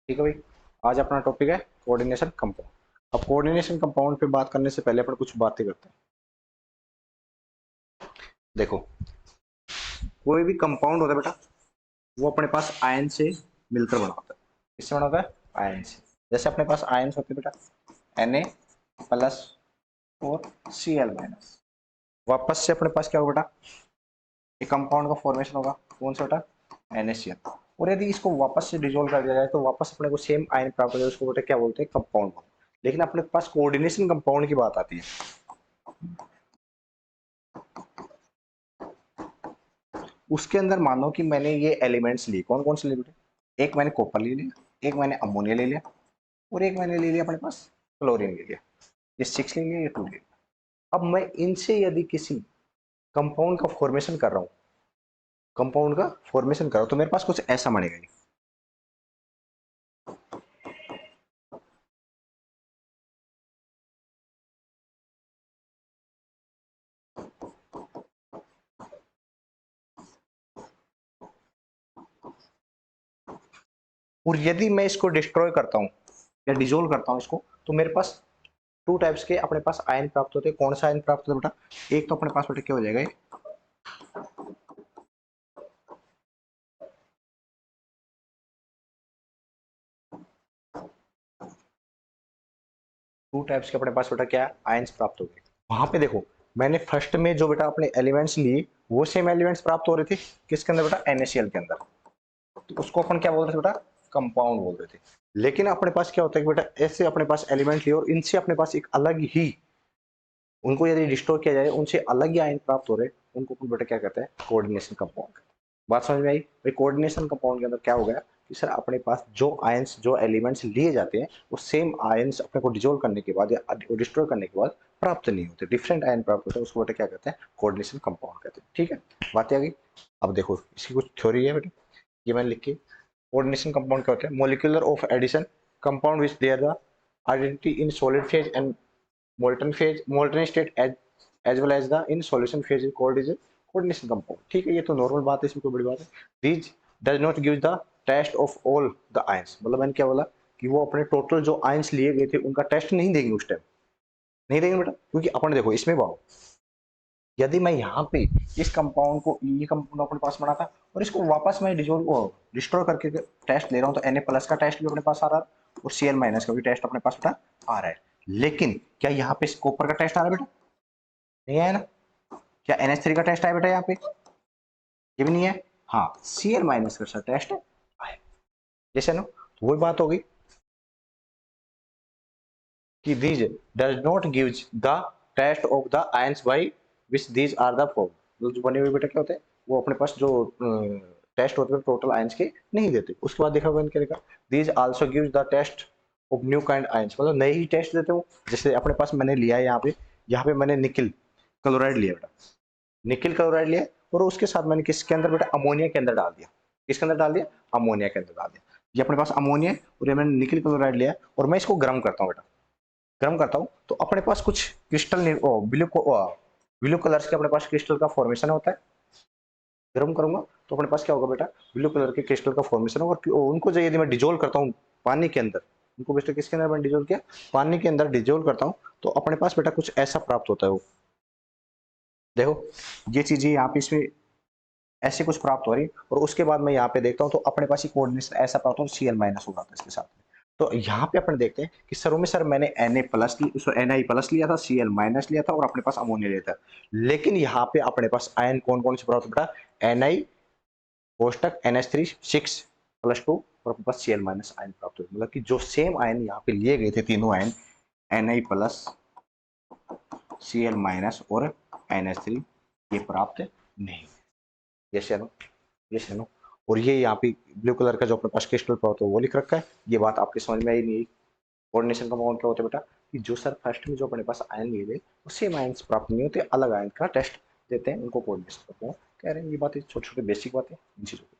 ठीक है भाई। आज अपना टॉपिक है कोऑर्डिनेशन कंपाउंड। अब कोऑर्डिनेशन कंपाउंड पे बात करने से पहले अपन कुछ बातें करते हैं। देखो, कोई भी कंपाउंड होता है बेटा, वो अपने पास आयन से मिलकर बना होता है। किससे बना होता है? आयन से। जैसे अपने पास आयन होते हैं बेटा, Na+ और Cl-। वापस से अपने पास क्या होगा बेटा? एक कंपाउंड का फॉर्मेशन होगा। कौन सा बेटा? NaCl। और यदि इसको वापस से डिजोल्व कर दिया जाए तो वापस अपने को सेम आयन प्राप्त हो जाए, उसको बेटा क्या बोलते हैं? कंपाउंड। लेकिन अपने पास कोऑर्डिनेशन कंपाउंड की बात आती है। उसके अंदर मानो कि मैंने ये एलिमेंट्स लिए। कौन कौन से लिए बेटे? एक मैंने कॉपर ले लिया, एक मैंने अमोनिया ले लिया, और एक मैंने ले लिया अपने पास क्लोरीन ले लिया। ये 6 ले लिया, ये 2 ले लिया। अब मैं इनसे यदि किसी कंपाउंड का फॉर्मेशन कर रहा हूँ, तो मेरे पास कुछ ऐसा बनेगा ये। और यदि मैं इसको डिस्ट्रॉय करता हूँ या डिजोल्व करता हूँ इसको, तो मेरे पास टू टाइप्स के अपने पास आयन प्राप्त होते हैं। कौन सा आयन प्राप्त होता है बेटा? एक तो अपने पास बेटा क्या हो जाएगा, टू टाइप्स के अपने पास बेटा क्या आयंस प्राप्त हो गए। वहां पे देखो, मैंने फर्स्ट में जो बेटा अपने एलिमेंट्स लिए, वो सेम एलिमेंट्स प्राप्त हो रहे थे। किसके अंदर बेटा? NaCl के अंदर। तो उसको अपन क्या बोल रहे थे बेटा? कंपाउंड बोल रहे थे। लेकिन अपने पास क्या होता है कि बेटा, ऐसे अपने पास एलिमेंट लिए और इनसे अपने पास एक अलग ही, उनको यदि डिस्ट्रॉय किया जाए, उनसे अलग ही आयन प्राप्त हो रहे, उनको अपन बेटा क्या कहते हैं? Coordination compound. बात समझ में आई भाई? कोऑर्डिनेशन कंपाउंड के अंदर क्या हो गया कि सर अपने पास जो आयंस, जो एलिमेंट्स लिए जाते हैं, वो सेम आयंस अपने को डिजोल्व करने के बाद या डिस्ट्रॉय करने के बाद प्राप्त नहीं होते, डिफरेंट आयन प्राप्त होते हैं। उसको बेटा क्या कहते हैं? कोऑर्डिनेशन कंपाउंड कहते हैं। ठीक है, बात आ गई। अब देखो, इसकी कुछ थ्योरी है बेटा, ये मैंने लिख के। कोऑर्डिनेशन कंपाउंड क्या होते हैं? Molecular of addition compound which there the identity in solid phase and molten state as well as the in solution phase is called is a coordination compound। ठीक है, ये तो नॉर्मल बात है, इसमें कोई बड़ी बात है। These does not give the test of all the ions। मतलब मैंने क्या बोला कि वो अपने टोटल जो आयंस लिए गए थे उनका टेस्ट नहीं देंगे उस टाइम। नहीं देंगे बेटा, क्योंकि अपन देखो इसमें भाव, यदि मैं यहाँ पे इस कंपाउंड को, ये कंपाउंड अपने पास बना था, और इसको वापस मैं डिस्ट्रॉय करके टेस्ट ले रहा हूँ, तो Na+ का टेस्ट भी अपने पास आ रहा है और Cl- का भी टेस्ट अपने पास बेटा आ रहा है। लेकिन क्या यहाँ पे कॉपर का टेस्ट आ रहा है बेटा? नहीं आया ना। क्या NH3 का टेस्ट आया बेटा यहाँ पे? ये भी नहीं है। हाँ, Cl- का टेस्ट आया। जैसे ना, तो वही बात हो गई कि these does not gives the test of the ions by which these are the formed। जो बने हुए बेटा क्या होते हैं, वो अपने पास जो टेस्ट होते हैं टोटल आयंस के नहीं देते। उसके बाद देखा मैंने क्या लिखा, these also gives the test of new kind ions। मतलब नए ही टेस्ट देते हो। जैसे अपने पास मैंने लिया है यहाँ पे मैंने निकल क्लोराइड लिया बेटा, निकल क्लोराइड लिया, और उसके साथ मैंने किसके अंदर बेटा? अमोनिया के अंदर डाल दिया। किसके अंदर डाल दिया? अमोनिया के अंदर डाल दिया। ये अपने पास अमोनिया है और ये मैंने निकल क्लोराइड लिया, और मैं इसको गर्म करता हूँ बेटा। गर्म करता हूँ तो अपने पास कुछ क्रिस्टल ब्लू ब्लू कलर के अपने पास क्रिस्टल का फॉर्मेशन होता है। गर्म करूंगा तो अपने पास क्या होगा बेटा? ब्लू कलर के क्रिस्टल का फॉर्मेशन होगा। और उनको जो यदि मैं डिजोल्व करता हूँ पानी के अंदर, उनको बेटा किसके अंदर मैंने डिजोल्व किया? पानी के अंदर डिजोल्व करता हूँ, तो अपने पास बेटा कुछ ऐसा प्राप्त होता है। वो देखो, ये चीजें यहाँ पे इसमें ऐसे कुछ प्राप्त हो रही, और उसके बाद मैं यहाँ पे देखता हूँ तो अपने पास ही कोऑर्डिनेशन ऐसा प्राप्त हो, Cl- हो जाता है इसके साथ में। तो यहाँ पे अपन देखते हैं कि सरों में सर मैंने Na+ लिया था, Cl- लिया था, और अपने पास अमोनिया लिया था। लेकिन यहाँ पे अपने पास आयन कौन कौन से प्राप्त बेटा? Na कोष्टक NH3 6+2, और अपने पास Cl- आयन प्राप्त हुए। मतलब कि जो सेम आयन यहाँ पे लिए गए थे, तीनों आयन Na+, Cl- और NH3, ये प्राप्त नहीं। यस या नो? यस या नो? और ये यहाँ पे ब्लू कलर का जो अपने पास क्रिस्टल प्राप्त हो वो लिख रखा है। ये बात आपके समझ में आई नहीं? कोऑर्डिनेशन कंपाउंड क्या होता है बेटा? कि जो सर फर्स्ट में जो अपने पास आयन लिए गए, वो सेम आयंस प्राप्त नहीं होते, अलग आयन का टेस्ट देते हैं, उनको कोऑर्डिनेशन कंपाउंड कह रहे हैं। ये बातें छोटे छोटे बेसिक बातें इन चीजों की।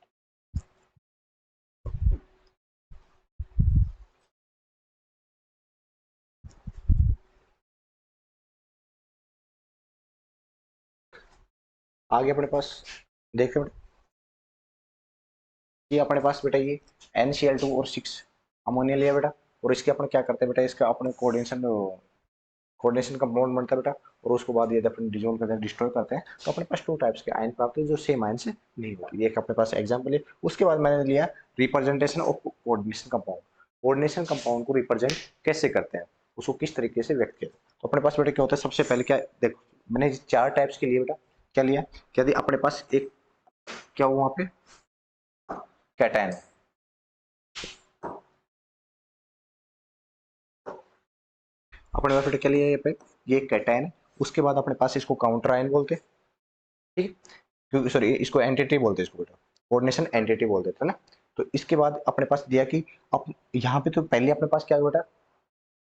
आगे अपने पास देखते हैं, ये अपने पास बेटा ये NCl2 और 6 अमोनिया लिया बेटा, और इसके अपन क्या करते हैं बेटा, इसका अपने कोऑर्डिनेशन कोऑर्डिनेशन कंपाउंड बनता है बेटा, और उसको बाद ये अपन डिजोल्व करते हैं, डिस्ट्रॉय करते हैं, तो अपने पास टू टाइप्स के आयन प्राप्त हुए जो सेम आयन से नहीं होती। एक अपने पास एग्जांपल है। उसके बाद मैंने लिया representation of coordination compound. Coordination compound को रिप्रेजेंट कैसे करते हैं, उसको किस तरीके से व्यक्त किया, तो अपने पास बेटा क्या होता है, सबसे पहले क्या देखो, मैंने चार टाइप्स के लिए बेटा क्या लिया, क्या दिया अपने पास, एक क्या हुआ वहां पे कैटायन, अपने पास बेटा क्या लिया यहाँ पे, ये कैटायन है। उसके बाद अपने पास इसको काउंटर आयन बोलते हैं, ठीक है, क्योंकि सॉरी इसको एंटिटी बोलते हैं, इसको बेटा कोऑर्डिनेशन एंटिटी बोल देते हैं ना। तो इसके बाद अपने पास दिया कि अब यहाँ पे तो पहले अपने पास क्या है बेटा,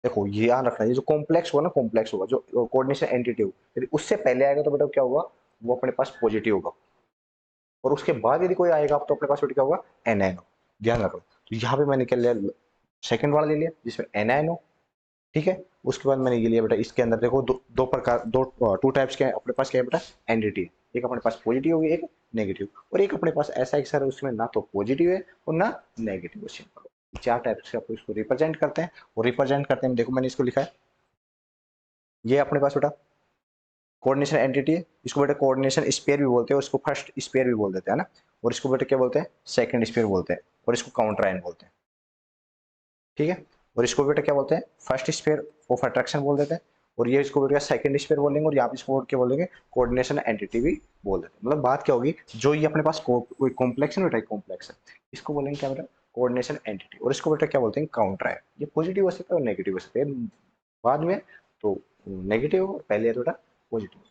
देखो ये याद रखना, ये जो कॉम्प्लेक्स होगा ना, कॉम्प्लेक्स होगा जो कोऑर्डिनेशन एंटिटी हो, यदि उससे पहले आएगा तो बेटा क्या होगा, वो अपने पास पॉजिटिव होगा, और उसके बाद यदि कोई आएगा तो अपने पास बेटा क्या होगा, एनआईएन, ध्यान रखना। तो यहाँ पे मैंने क्या लिया, सेकंड वाला ले लिया जिसमें एनआईएन हो, ठीक है। उसके बाद मैंने ये लिया बेटा, इसके अंदर देखो दो प्रकार, दो टू टाइप्स के अपने पास क्या है बेटा, एनडीटी, एक अपने पास पॉजिटिव होगी, एक नेगेटिव, और एक अपने पास ऐसा एक सर उसमें ना तो पॉजिटिव है और ना नेगेटिव, सिंपल चार टाइप से आप इसको रिप्रेजेंट करते हैं। और रिप्रेजेंट करते हैं, देखो मैंने इसको लिखा है, ये अपने पास बेटा कोऑर्डिनेशन एंटिटी है, इसको बेटा कोऑर्डिनेशन स्पेयर भी बोलते हैं, और इसको फर्स्ट स्पेयर भी बोल देते हैं ना, और इसको बेटा क्या बोलते हैं, सेकंड स्पेयर बोलते हैं, और इसको काउंटर आयन बोलते हैं, ठीक है। और इसको बेटा क्या बोलते हैं, फर्स्ट स्पेयर ऑफ अट्रैक्शन बोल देते हैं, और ये इसको बेटा सेकंड स्पेयर बोलेंगे, और यहाँ पे इसको क्या बोलेंगे, कोऑर्डिनेशन एंटिटी भी बोल देते हैं। मतलब बात क्या होगी, जो ये अपने पास कोई कॉम्प्लेक्स है बेटा, कॉम्प्लेक्स है, इसको बोलेंगे क्या बेटा, कोऑर्डिनेशन एंटिटी, और इसको बेटा क्या बोलते हैं, काउंटर है। ये पॉजिटिव हो सकता है और नेगेटिव हो सकता है बाद में, तो नेगेटिव और पहले है तो बेटा पॉजिटिव,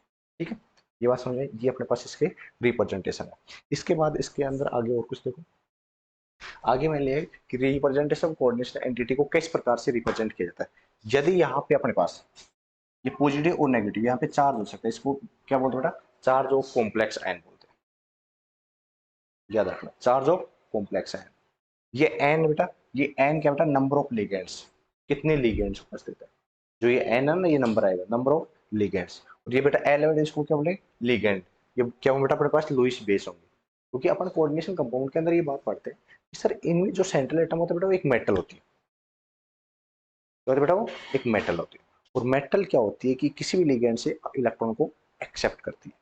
ठीक है। ये बात समझ में, ये अपने पास इसके रिप्रेजेंटेशन है। इसके बाद इसके अंदर आगे और कुछ देखो, आगे मैं लिया कि रिप्रेजेंटेशन कोऑर्डिनेशन एंटिटी को किस प्रकार से रिप्रेजेंट किया जाता है। यदि यहाँ पे अपने पास ये पॉजिटिव और नेगेटिव यहाँ पे चार्ज हो सकता है, इसको क्या बोलते हैं बेटा, चार्ज ऑफ कॉम्प्लेक्स आयन बोलते हैं, याद रखना, चार्ज ऑफ कॉम्प्लेक्स आयन। ये एन बेटा, ये एन क्या बेटा, नंबर ऑफ लिगेंड्स, कितने लिगेंड्स उपस्थित है, जो ये एन है ना, ये नंबर आएगा, नंबर ऑफ लिगेंड्स। और ये बेटा एल है, इसको क्या बोले, लिगेंड, ये क्या बेटा अपने पास लुईस बेस होंगे, क्योंकि अपन कोऑर्डिनेशन कंपाउंड के अंदर ये बात पढ़ते हैं कि सर इनमें जो सेंट्रल एटम होता है बेटा वो एक मेटल होती है, तो बेटा वो एक मेटल होती है, और मेटल क्या होती है कि किसी भी लिगेंड से इलेक्ट्रॉन को एक्सेप्ट करती है,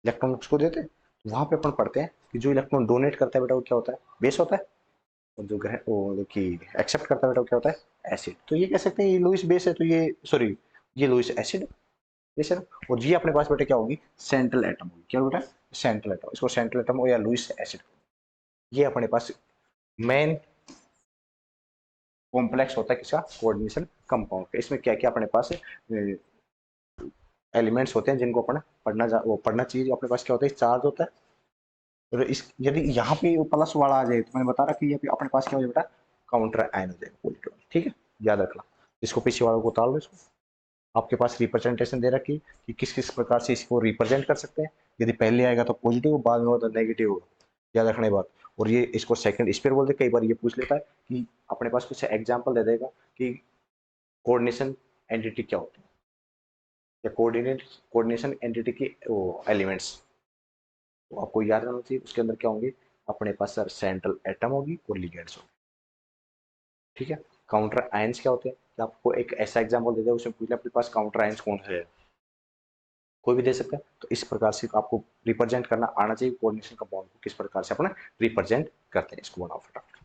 इलेक्ट्रॉन उसको देते हैं। वहां पे अपन पढ़ते हैं कि जो इलेक्ट्रॉन डोनेट करता है बेटा वो क्या होता है, बेस होता है, और जो ग्रह वो कि एक्सेप्ट करता है बेटा वो क्या होता है, एसिड। तो ये कह सकते हैं ये लुईस बेस है, तो ये सॉरी ये लुईस एसिड, ये सर। और ये अपने पास बेटा क्या होगी, सेंट्रल एटम होगी, क्या बेटा, सेंट्रल एटम, इसको सेंट्रल एटम हो या लुईस एसिड, ये अपने पास मेन कॉम्प्लेक्स होता है किसका, कोऑर्डिनेशन कंपाउंड का। इसमें क्या क्या अपने पास एलिमेंट्स होते हैं जिनको अपन वो पढ़ना चाहिए, जो अपने पास क्या होता है, चार्ज होता है, और इस यदि यहाँ पे प्लस वाला आ जाए तो मैंने बता रहा कि ये अपने पास क्या हो जाए बेटा, काउंटर आयन हो जाएगा पॉजिटिव, ठीक है, याद रखना। इसको पीछे वालों को उतार लो, इसको आपके पास रिप्रेजेंटेशन दे रखी कि किस किस प्रकार से इसको रिप्रेजेंट कर सकते हैं, यदि पहले आएगा तो पॉजिटिव, बाद में होगा तो नेगेटिव होगा, याद रखने बात। और ये इसको सेकंड स्पेयर बोलते, कई बार ये पूछ लेता है कि अपने पास कुछ एग्जांपल दे देगा कि कोऑर्डिनेशन एंटिटी क्या होती है, या कोऑर्डिनेशन एंटिटी की एलिमेंट्स, तो आपको याद रहना चाहिए उसके अंदर क्या होंगे, अपने पास सर सेंट्रल एटम होगी और लिगेंड्स होंगे, ठीक है। काउंटर आयंस क्या होते हैं, कि आपको एक ऐसा एग्जांपल दे दिया उसमें पूछ लिया अपने पास काउंटर आयंस कौन से है, कोई भी दे सकता है। तो इस प्रकार से आपको रिप्रेजेंट करना आना चाहिए, कोऑर्डिनेशन कंपाउंड को किस प्रकार से अपना रिप्रेजेंट करते हैं, इसको बनाओ फटाफट।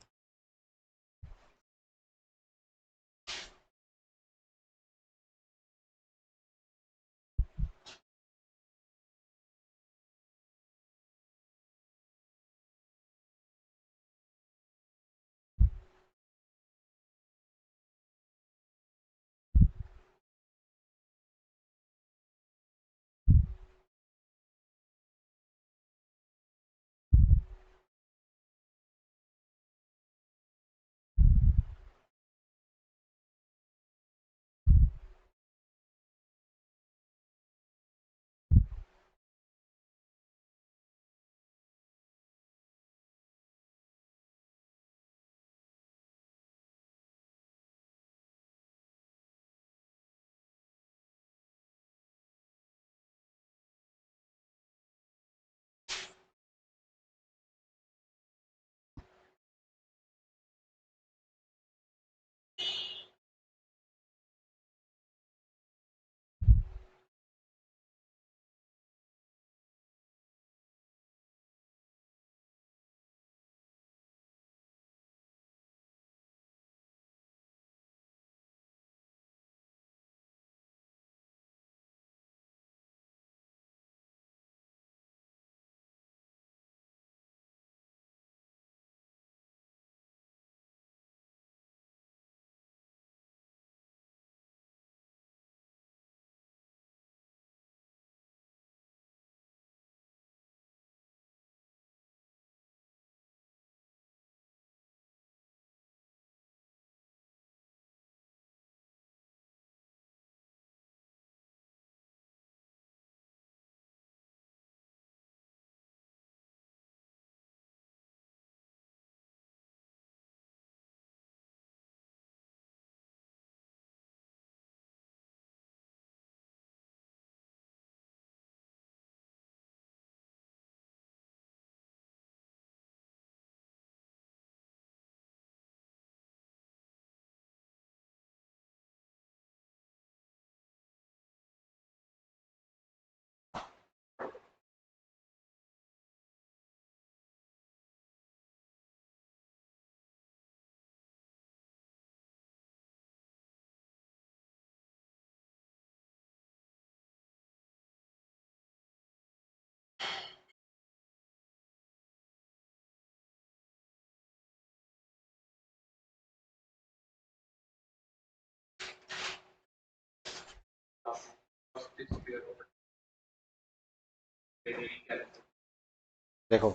देखो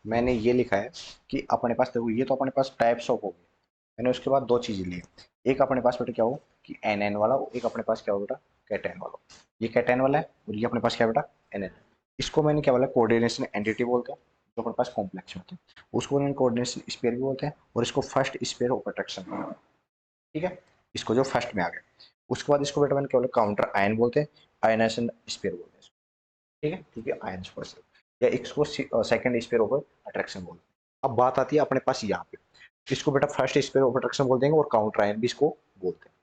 मैंने ये लिखा है कि अपने पास, देखो ये तो अपने पास टाइप्स ऑफ हो गए। मैंने उसके बाद दो चीजें ली। एक अपने पास बेटा क्या हो कि एन एन वाला हो, एक अपने पास क्या हो बेटा कैटेन वाला हो। ये कैटेन वाला है और ये अपने पास क्या बेटा एन एन। इसको मैंने क्या बोला कोऑर्डिनेशन एंटिटी बोलते हैं, जो अपने पास कॉम्प्लेक्स होते हैं। उसको मैंने कोऑर्डिनेशन स्पेयर भी बोलते हैं, और इसको फर्स्ट स्पेयर ऑफ अट्रैक्शन। ठीक है, इसको जो फर्स्ट में आ गया। उसके बाद इसको बेटा मैंने क्या बोला काउंटर आयन बोलते हैं, आयनाइजेशन स्पेयर बोलते हैं इसको। ठीक है आयन फर्स्ट, या इसको सेकंड स्पेयर ऑफ अट्रैक्शन बोलते हैं। अब बात आती है अपने पास यहाँ पे, इसको बेटा फर्स्ट स्पेयर ऑफ अट्रैक्शन बोल देंगे और काउंटर आयन भी इसको बोलते हैं,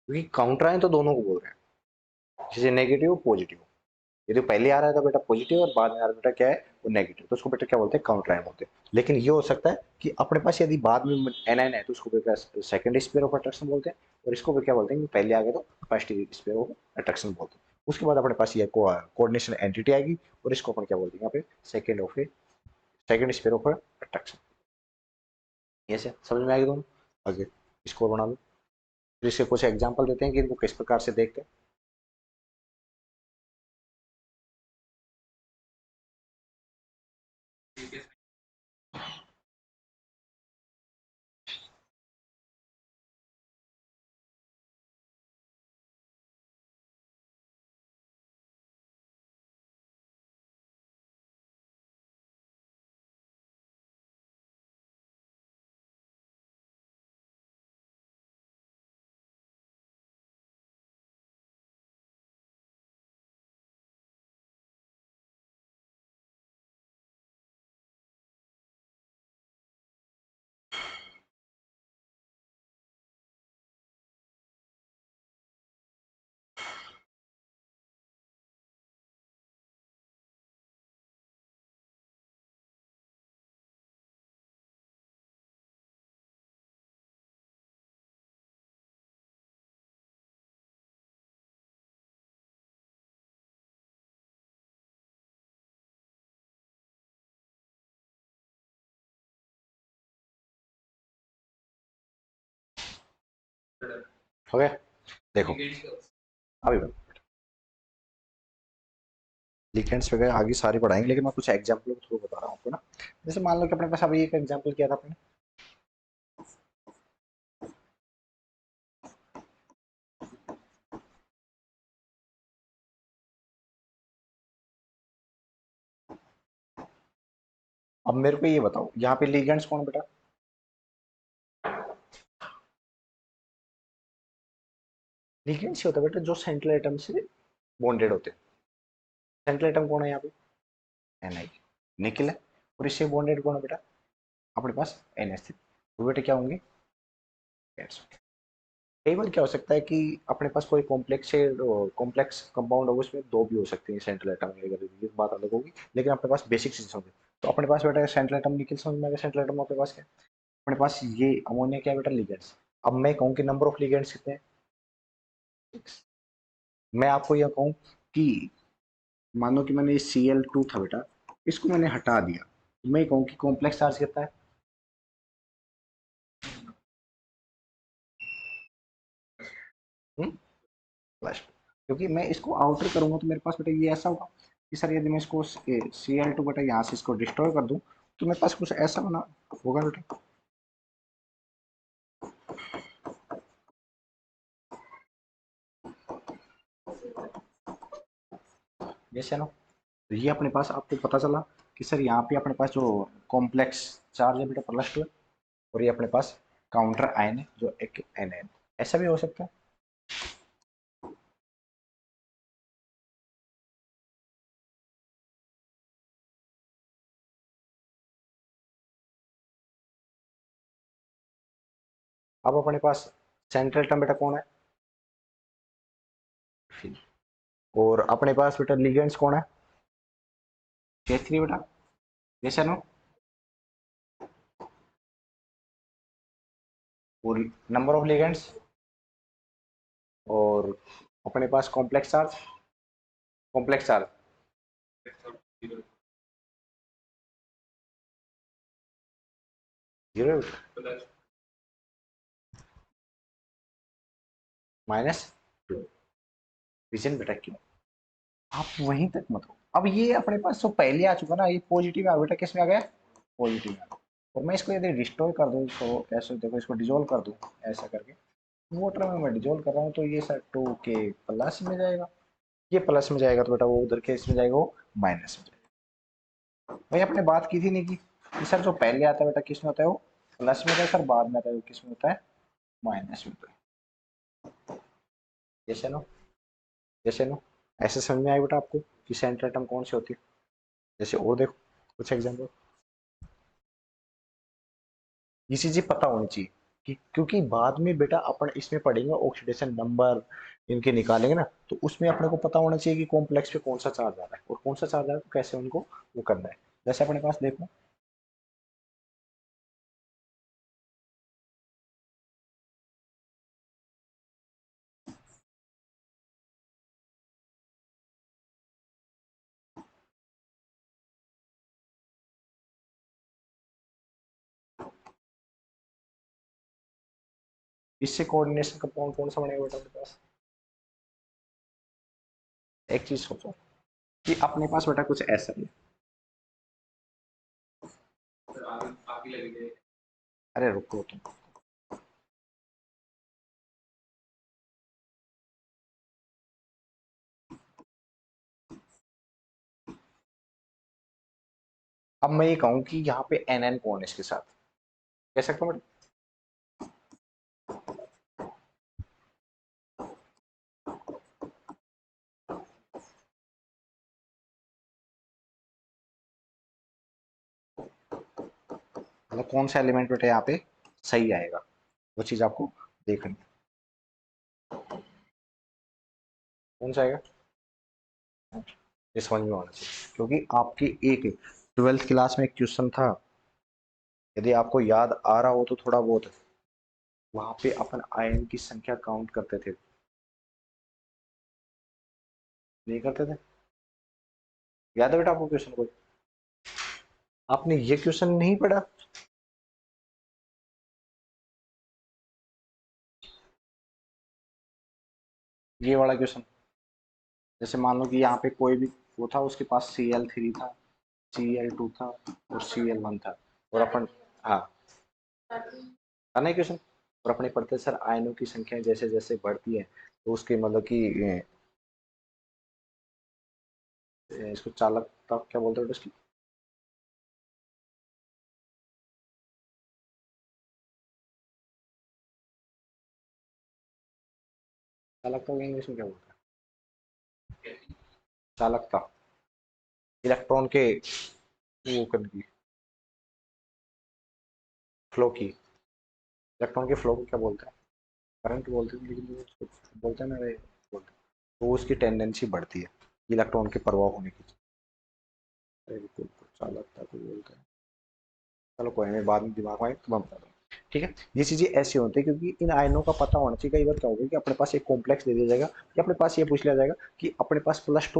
क्योंकि काउंटर आयन तो दोनों को बोल रहे हैं, जैसे नेगेटिव पॉजिटिव। ये तो पहले आ रहा था बेटा पॉजिटिव और बाद में आ रहा बेटा क्या है वो नेगेटिव, तो उसको बेटा क्या बोलते हैं काउंटर आयन बोलते हैं। लेकिन ये हो सकता है कि अपने पास यदि बाद में एनायन है तो उसको बेटा सेकंड स्पेयर ऑफ अट्रैक्शन बोलते हैं, और इसको भी क्या बोलते हैं कि पहले आ गया तो फर्स्ट स्पेयर ऑफ अट्रैक्शन बोलते हैं। उसके बाद अपने पास ये कोऑर्डिनेशन एंटिटी आएगी, और इसको अपन क्या बोलते हैं यहाँ पे सेकंड स्पेयर ऑफ अट्रैक्शन। ये से समझ में आएगी दोनों। आगे इसको बना लो, फिर इसके कुछ एग्जाम्पल देते हैं कि इनको किस प्रकार से देखते हैं। हो गया, देखो अभी लिकेंड्स वगैरह आगे सारी पढ़ाएंगे, लेकिन मैं कुछ एग्जाम्पल थ्रू बता रहा हूँ आपको ना। जैसे मान लो कि अपने पास अभी एक एग्जाम्पल किया था आपने, अब मेरे को ये बताओ यहाँ पे लिगेंड्स कौन बेटा, लिगेंड्स होता है बेटा जो सेंट्रल एटम से बॉन्डेड होते हैं। सेंट्रल एटम कौन है यहाँ पे एनआई, निकल है, और इससे बॉन्डेड कौन है बेटा अपने पास एनएस, तो बेटा क्या होंगे लिगेंड्स। कई बार क्या हो सकता है कि अपने पास कोई कॉम्प्लेक्स कंपाउंड होगा, उसमें दो भी हो सकते हैं सेंट्रल एटम वगैरह, ये बात अलग होगी, लेकिन अपने पास बेसिक चीजें होंगी। तो अपने पास बेटा सेंट्रल एटम निकल, समझ में आ गया सेंट्रल एटम अपने पास क्या है? अपने पास ये अमोनिया क्या है बेटा लिगेंड्स। अब मैं कहूँ कि नंबर ऑफ लिगेंड्स कितने हैं, 6। मैं आपको यह कहूँ कि मानो कि मैंने Cl2 था बेटा, इसको मैंने हटा दिया, तो मैं कहूँ कि कॉम्प्लेक्स चार्ज कितना है, प्लस। क्योंकि मैं इसको आउटर करूंगा तो मेरे पास बेटा ये ऐसा होगा कि सर यदि मैं इसको Cl2 बेटा यहाँ से इसको डिस्ट्रॉय कर दूं, तो मेरे पास कुछ ऐसा बना होगा बेटा। जैसे ना, तो ये अपने पास आपको पता चला कि सर यहाँ पे अपने पास जो कॉम्प्लेक्स चार्ज है बेटा +2 है, और ये अपने पास काउंटर आयन है जो एक एन है, ऐसा भी हो सकता है। अब अपने पास सेंट्रल टर्म बेटा कौन है, और अपने पास बेटा लिगेंड्स कौन है, K3 बेटा, जैसे ना, और नंबर ऑफ लिगेंड्स, और अपने पास कॉम्प्लेक्स चार्ज 0 -2। रीजन बेटा क्यों, आप वहीं तक मत हो, अब ये अपने पास तो पहले आ चुका ना, ये पॉजिटिव आ बेटा, किस में आ गया, पॉजिटिव में आ गया। और मैं इसको यदि डिस्ट्रॉय कर दूं, इसको कैसे, देखो इसको डिजोल्व कर दूं ऐसा करके, वाटर में मैं डिजोल्व कर रहा हूँ, तो ये सर 2 के प्लस में जाएगा, ये प्लस में जाएगा तो बेटा वो उधर के इसमें जाएगा, वो माइनस में जाएगा। भाई आपने बात की थी नहीं कि सर जो पहले आता है बेटा किस में होता है, वो प्लस में होता है, सर बाद में आता है वो किस में होता है, माइनस में होता है। जैसे नो, जैसे नो, ऐसे समझ में आया बेटा आपको कि सेंटर एटम कौन सी होती है। जैसे और देखो कुछ एग्जाम्पल, ये चीजें पता होनी चाहिए कि, क्योंकि बाद में बेटा अपन इसमें पढ़ेंगे ऑक्सीडेशन नंबर इनके निकालेंगे ना, तो उसमें अपने को पता होना चाहिए कि कॉम्प्लेक्स पे कौन सा चार्ज आ रहा है और कौन सा चार्ज आ रहा है, तो कैसे उनको वो करना है। जैसे अपने पास देखो, इससे कोऑर्डिनेशन कंपाउंड कौन सा बनेगा बेटा अपने पास। एक चीज सोचो कि अपने पास बेटा कुछ ऐसा है, अरे रुको तुम, अब मैं ये कहूँ कि यहाँ पे एन एन कौन है इसके साथ, कह सकता हूँ बेटा। मतलब कौन सा एलिमेंट बेटा यहाँ पे सही आएगा, वो चीज आपको देखनी है, कौन सा आएगा, ये समझ में होना चाहिए। क्योंकि आपकी एक 12th क्लास में एक क्वेश्चन था, यदि आपको याद आ रहा हो तो थोड़ा बहुत, वहां पे अपन आयन की संख्या काउंट करते थे, नहीं करते थे, याद है बेटा आपको क्वेश्चन को, आपने ये क्वेश्चन नहीं पढ़ा। ये वाला क्वेश्चन, जैसे मान लो कि यहाँ पे कोई भी वो था, उसके पास Cl3 था, Cl2 था और Cl1 था, और अपन, हाँ था ना क्वेश्चन, और अपने पढ़ते सर आयनों की संख्या जैसे जैसे बढ़ती है तो उसके मतलब कि इसको चालकता क्या बोलते हैं उसकी, चालकता को इंग्लिश में क्या बोलते हैं, चालकता, इलेक्ट्रॉन के वो करने की, फ्लो की, इलेक्ट्रॉन के फ्लो को क्या बोलते हैं, करंट बोलते हैं, लेकिन वो उसको बोलते हैं ना रे, बोलते हैं, तो उसकी टेंडेंसी बढ़ती है इलेक्ट्रॉन के प्रवाह होने की, अरे बिल्कुल चालकता को बोलते हैं। चलो कोई नहीं, बाद में दिमाग में आए तो मैं बता दूँ, ठीक है। ये चीजें ऐसी होती है क्योंकि इन आयनों का पता होना चाहिए। कई बार क्या होगा कि अपने पास एक कॉम्प्लेक्स दे दिया जाएगा, या अपने पास ये पूछ लिया जाएगा कि अपने पास प्लस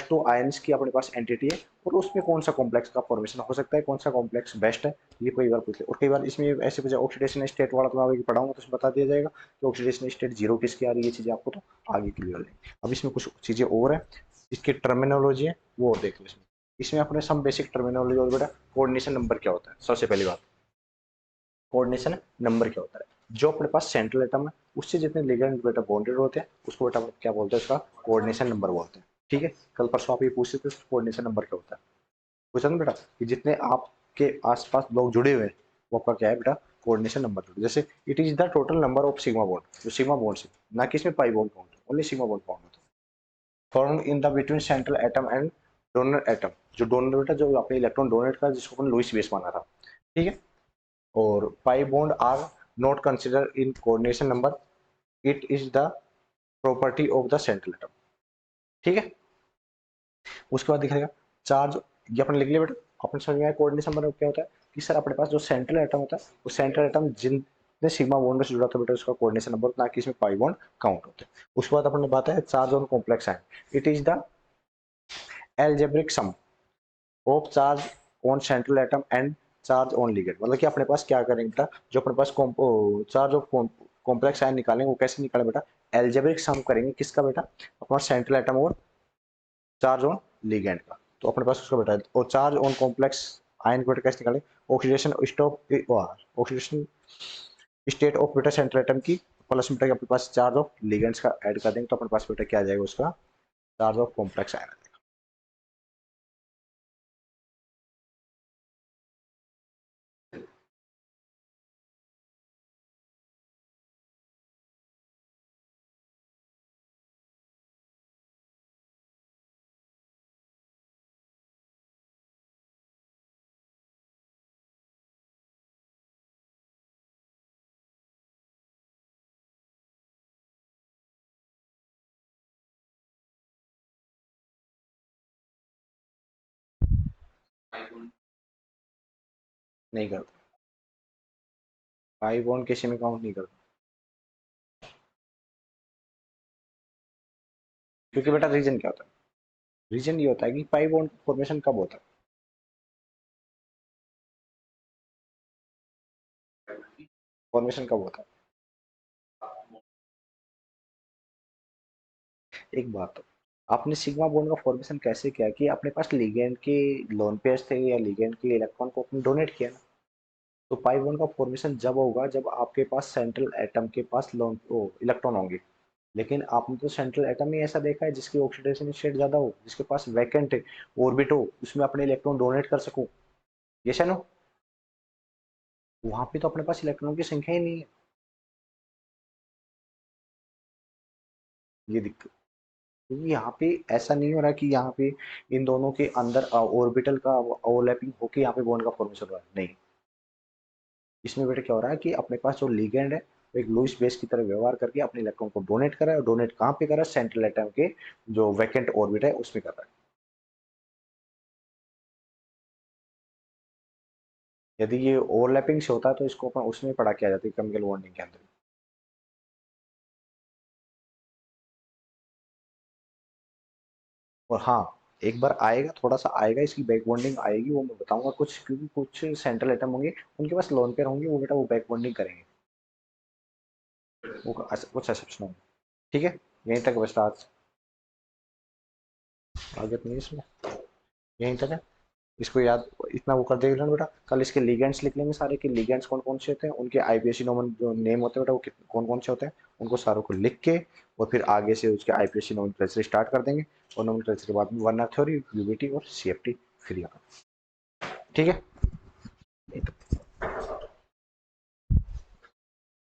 टू आयंस की अपने पास एंटिटी है, और उसमें कौन सा कॉम्प्लेक्स का फॉर्मेशन हो सकता है, कौन सा कॉम्प्लेक्स बेस्ट है, ये कई बार पूछ ले। और कई बार इसमें ऐसे पूछा ऑक्सीडेशन स्टेट वाला, तो मैं आगे पढ़ाऊंगा तो उसमें बता दिया जाएगा कि ऑक्सीडेशन स्टेट जीरो किसकी आ रही है, ये चीजें आपको तो आगे क्लियर हो जाएगी। अब इसमें कुछ चीजें और है, इसकी टर्मिनोलॉजी है वो और देख लो। इसमें इसमें अपने सम बेसिक टर्मिनोलॉजी और बेटा, कोऑर्डिनेशन नंबर क्या होता है, सबसे पहली बात, कोऑर्डिनेशन नंबर क्या होता है, जो अपने पास सेंट्रल एटम है उससे जितने लिगेंड बेटा बॉन्डेड होते हैं उसको बेटा क्या बोलते हैं, उसका कोऑर्डिनेशन नंबर बोलते हैं। ठीक है, कल परसों आप ये पूछते थे कोऑर्डिनेशन नंबर क्या होता है, पूछा ना बेटा कि जितने आपके आसपास लोग जुड़े हुए हैं वो आपका क्या है बेटा, कोऑर्डिनेशन नंबर जुड़े। जैसे it is the total number of sigma bond, जो सिग्मा बॉन्ड से ना कि इसमें pi bond count, only sigma bond count होता है, form in the between central atom and donor atom, जो डोनर बेटा जो आपने इलेक्ट्रॉन डोनेट का जिसको अपन लुईस बेस माना था, ठीक है। और pi bond are not consider in coordination number, it is the property of the central atom, ठीक है। उसके बाद दिखाएगा चार्ज, ये अपन लिख लिया बेटा, अपन समझ में आया कोऑर्डिनेशन नंबर क्या होता है, कि सर अपने पास जो सेंट्रल एटम होता है वो सेंट्रल एटम जितने सिग्मा बॉन्ड से जुड़ा था बेटा उसका कोऑर्डिनेशन नंबर, ना कि इसमें पाई बॉन्ड काउंट होते हैं। उसके बाद अपन ने बात है charge on complex ion, it is the algebraic sum of charge on central atom and charge on ligand. मतलब कि अपने पास क्या करेंगे बेटा, जो अपने पास चार्ज ऑफ कॉम्प्लेक्स आयन निकालेंगे वो कैसे निकाले बेटा, एल्जेब्रिक सम करेंगे किसका बेटा, अपना सेंट्रल एटम और चार्ज ऑन लिगेंड का, तो अपने पास उसका बेटा, और चार्ज ऑन कॉम्प्लेक्स आयन को बेटा कैसे निकालें, oxidation stop oxidation state of बेटा सेंट्रल एटम की प्लस बेटा अपने पास चार्ज ऑफ लिगेंड्स का ऐड कर देंगे, तो अपने पास बेटा क्या आ जाएगा उसका चार्ज ऑफ कॉम्प्लेक्स आयन। नहीं करता, पाई बॉन्ड किसी में काउंट नहीं करता, क्योंकि बेटा रीजन क्या होता है, रीजन ये होता है कि पाई बॉन्ड फॉर्मेशन कब होता है, फॉर्मेशन कब होता है, एक बात तो आपने सिग्मा बॉन्ड का फॉर्मेशन कैसे किया कि अपने पास लिगेंड के लोन पेयर्स थे या लिगेंड के इलेक्ट्रॉन को आपने डोनेट किया ना, तो पाई बॉन्ड का फॉर्मेशन जब होगा जब आपके पास सेंट्रल एटम के पास लोन इलेक्ट्रॉन होंगे, लेकिन आपने तो सेंट्रल एटम ही ऐसा देखा है जिसकी ऑक्सीडेशन स्टेट ज्यादा हो, जिसके पास वैकेंट ऑर्बिट हो, उसमें अपने इलेक्ट्रॉन डोनेट कर सकूं, ये नो, वहां पे तो अपने पास इलेक्ट्रॉन की संख्या ही नहीं है, ये दिक्कत, क्योंकि यहाँ पे ऐसा नहीं हो रहा कि यहाँ पे इन दोनों के अंदर ऑर्बिटल का ओवरलैपिंग होके यहाँ पे बॉन्ड का फॉर्मेशन हो रहा है, नहीं, इसमें बेटा क्या हो रहा है कि अपने पास जो लिगेंड है वो एक लुईस बेस की तरह व्यवहार करके अपने इलेक्ट्रॉन को डोनेट कर रहा है, और डोनेट कहाँ पे कर रहा है, सेंट्रल एटम के जो वैकेंट ऑर्बिट है उसमें कर रहा है। यदि ये ओवरलैपिंग से होता है तो इसको अपन उसमें पढ़ा किया जाता है केमिकल बॉन्डिंग के अंदर। और हाँ, एक बार आएगा, थोड़ा सा आएगा, इसकी बैक बॉन्डिंग आएगी, वो मैं बताऊंगा कुछ, क्योंकि कुछ सेंट्रल एटम होंगे उनके पास लोन पेयर होंगे, वो बेटा वो बैक बॉन्डिंग करेंगे, वो कुछ एक्सेप्शन होंगे। ठीक है, यहीं तक बस आज, आगे तो नहीं इसमें, यहीं तक है, इसको याद इतना वो कर देगा बेटा, कल इसके लिगेंड्स लिख लेंगे सारे कि लिगेंड्स कौन कौन से होते हैं, उनके आईपीएससी नोमन जो नेम होते हैं बेटा वो कौन कौन से होते हैं, उनको सारों को लिख के, और फिर आगे से उसके आईपीएससी नोमेनक्लेचर स्टार्ट कर देंगे, और नोमेनक्लेचर के बाद में वर्ना थ्योरी, यूबीटी और सीएफटी फ्री, ठीक है।